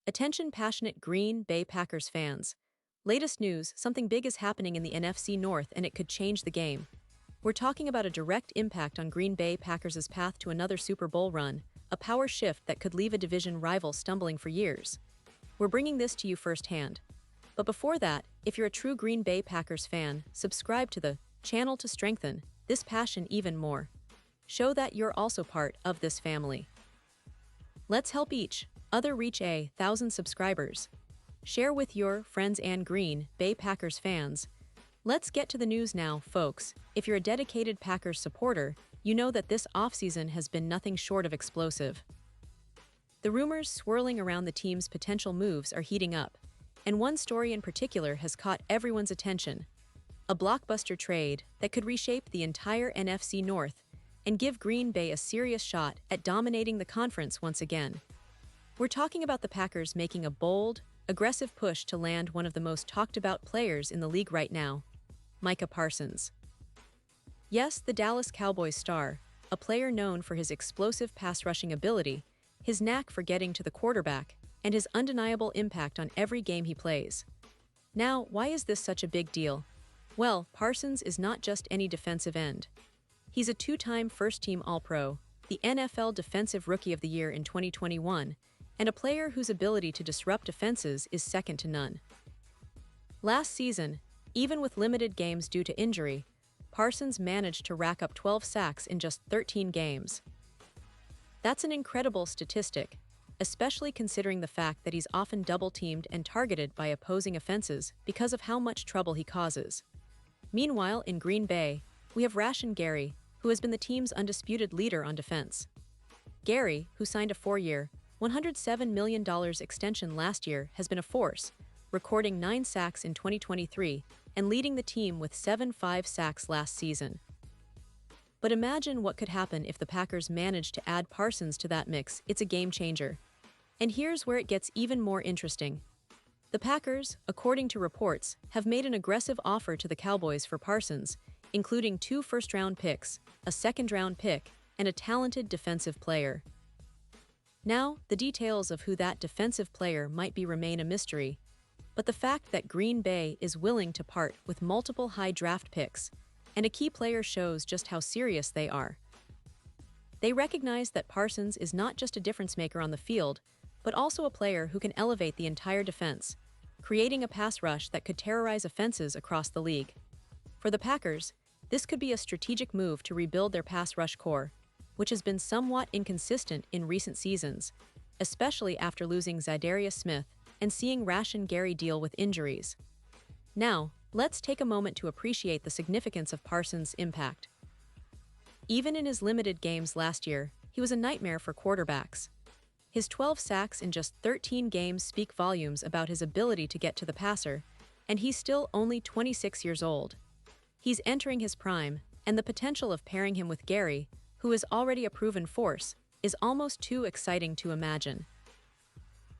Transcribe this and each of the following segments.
Attention passionate Green Bay Packers fans. Latest news, something big is happening in the NFC North and it could change the game. We're talking about a direct impact on Green Bay Packers' path to another Super Bowl run, a power shift that could leave a division rival stumbling for years. We're bringing this to you firsthand. But before that, if you're a true Green Bay Packers fan, subscribe to the channel to strengthen this passion even more. Show that you're also part of this family. Let's help each other reach 1,000 subscribers. Share with your friends and Green Bay Packers fans. Let's get to the news now, folks. If you're a dedicated Packers supporter, you know that this offseason has been nothing short of explosive. The rumors swirling around the team's potential moves are heating up, and one story in particular has caught everyone's attention. A blockbuster trade that could reshape the entire NFC North and give Green Bay a serious shot at dominating the conference once again. We're talking about the Packers making a bold, aggressive push to land one of the most talked-about players in the league right now, Micah Parsons. Yes, the Dallas Cowboys star, a player known for his explosive pass-rushing ability, his knack for getting to the quarterback, and his undeniable impact on every game he plays. Now, why is this such a big deal? Well, Parsons is not just any defensive end. He's a two-time first-team All-Pro, the NFL Defensive Rookie of the Year in 2021, and a player whose ability to disrupt defenses is second to none. Last season, even with limited games due to injury, Parsons managed to rack up 12 sacks in just 13 games. That's an incredible statistic, especially considering the fact that he's often double-teamed and targeted by opposing offenses because of how much trouble he causes. Meanwhile, in Green Bay, we have Rashan Gary, who has been the team's undisputed leader on defense. Gary, who signed a 4-year, $107 million extension last year, has been a force, recording 9 sacks in 2023 and leading the team with 7 sacks last season. But imagine what could happen if the Packers managed to add Parsons to that mix. It's a game changer. And here's where it gets even more interesting. The Packers, according to reports, have made an aggressive offer to the Cowboys for Parsons, including 2 first-round picks, a second-round pick, and a talented defensive player. Now, the details of who that defensive player might be remain a mystery, but the fact that Green Bay is willing to part with multiple high draft picks and a key player shows just how serious they are. They recognize that Parsons is not just a difference maker on the field, but also a player who can elevate the entire defense, creating a pass rush that could terrorize offenses across the league. For the Packers, this could be a strategic move to rebuild their pass rush core, which has been somewhat inconsistent in recent seasons, especially after losing Za'Darius Smith and seeing Rashan Gary deal with injuries. Now, let's take a moment to appreciate the significance of Parsons' impact. Even in his limited games last year, he was a nightmare for quarterbacks. His 12 sacks in just 13 games speak volumes about his ability to get to the passer, and he's still only 26 years old. He's entering his prime, and the potential of pairing him with Gary, who is already a proven force, is almost too exciting to imagine.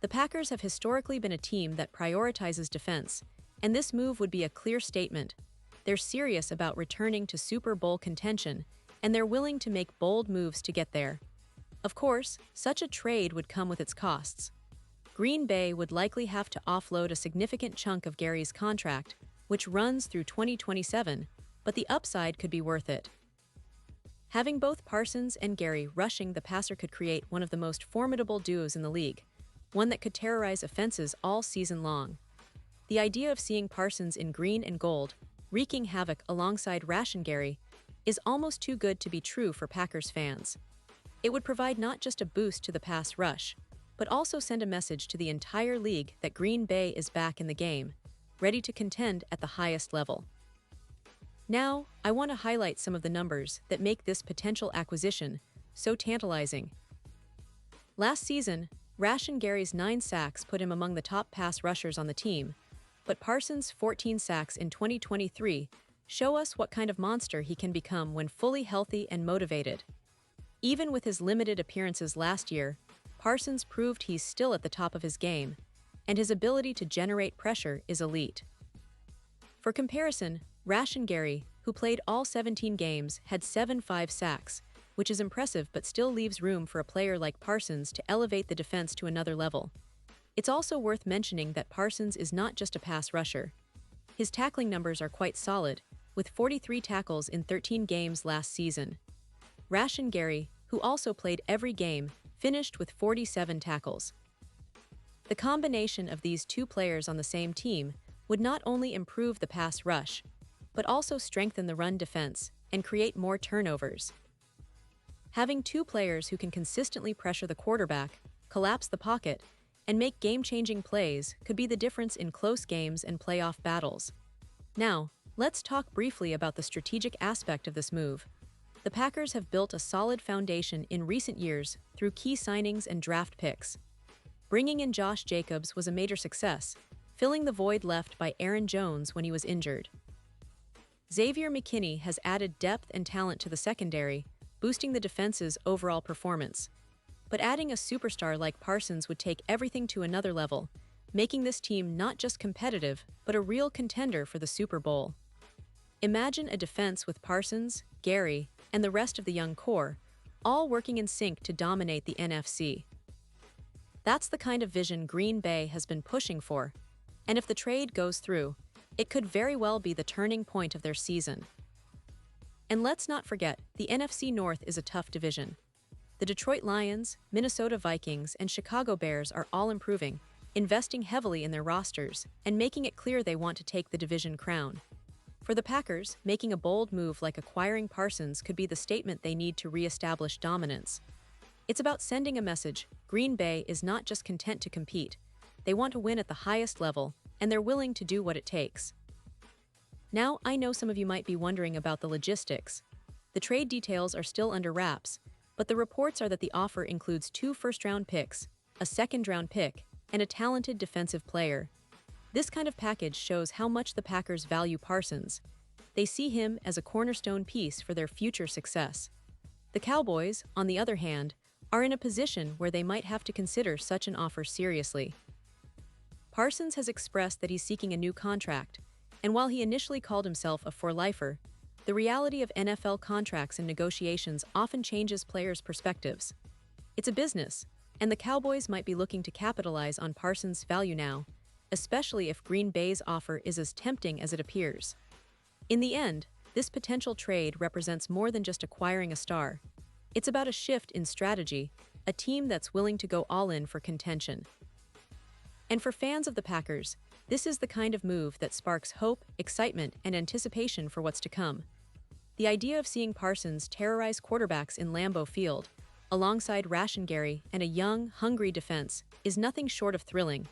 The Packers have historically been a team that prioritizes defense, and this move would be a clear statement. They're serious about returning to Super Bowl contention, and they're willing to make bold moves to get there. Of course, such a trade would come with its costs. Green Bay would likely have to offload a significant chunk of Gary's contract, which runs through 2027, but the upside could be worth it. Having both Parsons and Gary rushing the passer could create one of the most formidable duos in the league, one that could terrorize offenses all season long. The idea of seeing Parsons in green and gold, wreaking havoc alongside Rashan Gary, is almost too good to be true for Packers fans. It would provide not just a boost to the pass rush, but also send a message to the entire league that Green Bay is back in the game, ready to contend at the highest level. Now, I want to highlight some of the numbers that make this potential acquisition so tantalizing. Last season, Rashan Gary's 9 sacks put him among the top pass rushers on the team, but Parsons' 14 sacks in 2023 show us what kind of monster he can become when fully healthy and motivated. Even with his limited appearances last year, Parsons proved he's still at the top of his game, and his ability to generate pressure is elite. For comparison, Rashan Gary, who played all 17 games, had 7 sacks, which is impressive but still leaves room for a player like Parsons to elevate the defense to another level. It's also worth mentioning that Parsons is not just a pass rusher. His tackling numbers are quite solid, with 43 tackles in 13 games last season. Rashan Gary, who also played every game, finished with 47 tackles. The combination of these two players on the same team would not only improve the pass rush, but also strengthen the run defense and create more turnovers. Having two players who can consistently pressure the quarterback, collapse the pocket, and make game-changing plays could be the difference in close games and playoff battles. Now, let's talk briefly about the strategic aspect of this move. The Packers have built a solid foundation in recent years through key signings and draft picks. Bringing in Josh Jacobs was a major success, filling the void left by Aaron Jones when he was injured. Xavier McKinney has added depth and talent to the secondary, boosting the defense's overall performance. But adding a superstar like Parsons would take everything to another level, making this team not just competitive, but a real contender for the Super Bowl. Imagine a defense with Parsons, Gary, and the rest of the young core, all working in sync to dominate the NFC. That's the kind of vision Green Bay has been pushing for, and if the trade goes through, it could very well be the turning point of their season. And let's not forget, the NFC North is a tough division. The Detroit Lions, Minnesota Vikings, and Chicago Bears are all improving, investing heavily in their rosters, and making it clear they want to take the division crown. For the Packers, making a bold move like acquiring Parsons could be the statement they need to re-establish dominance. It's about sending a message: Green Bay is not just content to compete. They want to win at the highest level, and they're willing to do what it takes. Now, I know some of you might be wondering about the logistics. The trade details are still under wraps, but the reports are that the offer includes 2 first-round picks, a second-round pick, and a talented defensive player. This kind of package shows how much the Packers value Parsons. They see him as a cornerstone piece for their future success. The Cowboys, on the other hand, are in a position where they might have to consider such an offer seriously. Parsons has expressed that he's seeking a new contract, and while he initially called himself a for-lifer, the reality of NFL contracts and negotiations often changes players' perspectives. It's a business, and the Cowboys might be looking to capitalize on Parsons' value now, especially if Green Bay's offer is as tempting as it appears. In the end, this potential trade represents more than just acquiring a star. It's about a shift in strategy, a team that's willing to go all in for contention. And for fans of the Packers, this is the kind of move that sparks hope, excitement, and anticipation for what's to come. The idea of seeing Parsons terrorize quarterbacks in Lambeau Field, alongside Rashan Gary and a young, hungry defense, is nothing short of thrilling.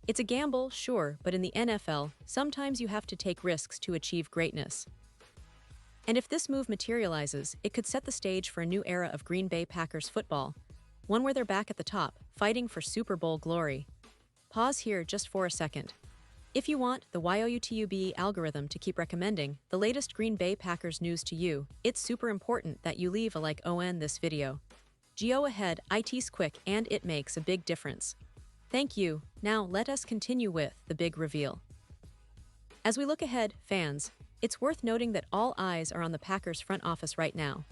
It's a gamble, sure, but in the NFL, sometimes you have to take risks to achieve greatness. And if this move materializes, it could set the stage for a new era of Green Bay Packers football, one where they're back at the top, fighting for Super Bowl glory. Pause here just for a second. If you want the YOUTUBE algorithm to keep recommending the latest Green Bay Packers news to you, it's super important that you leave a like on this video. Go ahead, it's quick and it makes a big difference. Thank you. Now let us continue with the big reveal. As we look ahead, fans, it's worth noting that all eyes are on the Packers front office right now.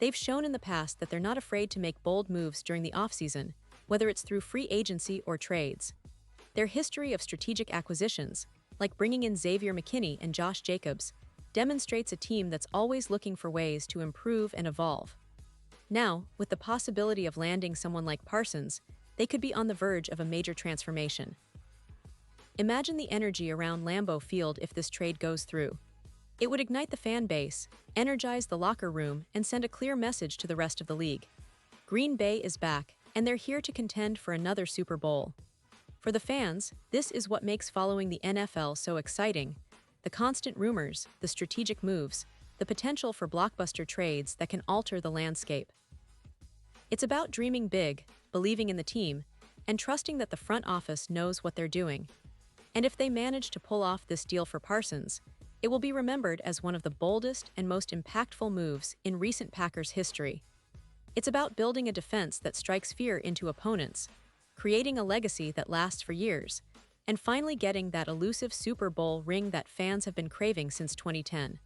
They've shown in the past that they're not afraid to make bold moves during the offseason, whether it's through free agency or trades. Their history of strategic acquisitions, like bringing in Xavier McKinney and Josh Jacobs, demonstrates a team that's always looking for ways to improve and evolve. Now, with the possibility of landing someone like Parsons, they could be on the verge of a major transformation. Imagine the energy around Lambeau Field if this trade goes through. It would ignite the fan base, energize the locker room, and send a clear message to the rest of the league. Green Bay is back, and they're here to contend for another Super Bowl. For the fans, this is what makes following the NFL so exciting: the constant rumors, the strategic moves, the potential for blockbuster trades that can alter the landscape. It's about dreaming big, believing in the team, and trusting that the front office knows what they're doing. And if they manage to pull off this deal for Parsons, it will be remembered as one of the boldest and most impactful moves in recent Packers history. It's about building a defense that strikes fear into opponents, creating a legacy that lasts for years, and finally getting that elusive Super Bowl ring that fans have been craving since 2010.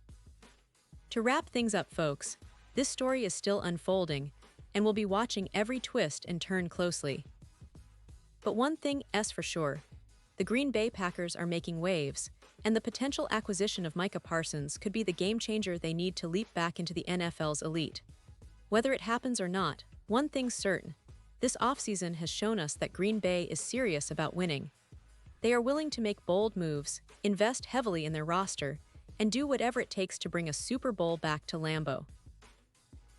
To wrap things up, folks, this story is still unfolding, and we'll be watching every twist and turn closely. But one thing is for sure, the Green Bay Packers are making waves, and the potential acquisition of Micah Parsons could be the game changer they need to leap back into the NFL's elite. Whether it happens or not, one thing's certain. This offseason has shown us that Green Bay is serious about winning. They are willing to make bold moves, invest heavily in their roster, and do whatever it takes to bring a Super Bowl back to Lambeau.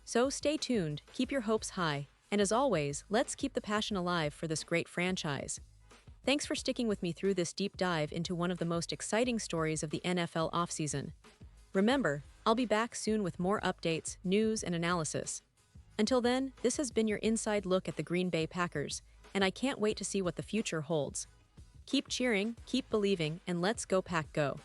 So stay tuned, keep your hopes high, and as always, let's keep the passion alive for this great franchise. Thanks for sticking with me through this deep dive into one of the most exciting stories of the NFL offseason. Remember, I'll be back soon with more updates, news, and analysis. Until then, this has been your inside look at the Green Bay Packers, and I can't wait to see what the future holds. Keep cheering, keep believing, and let's go Pack Go!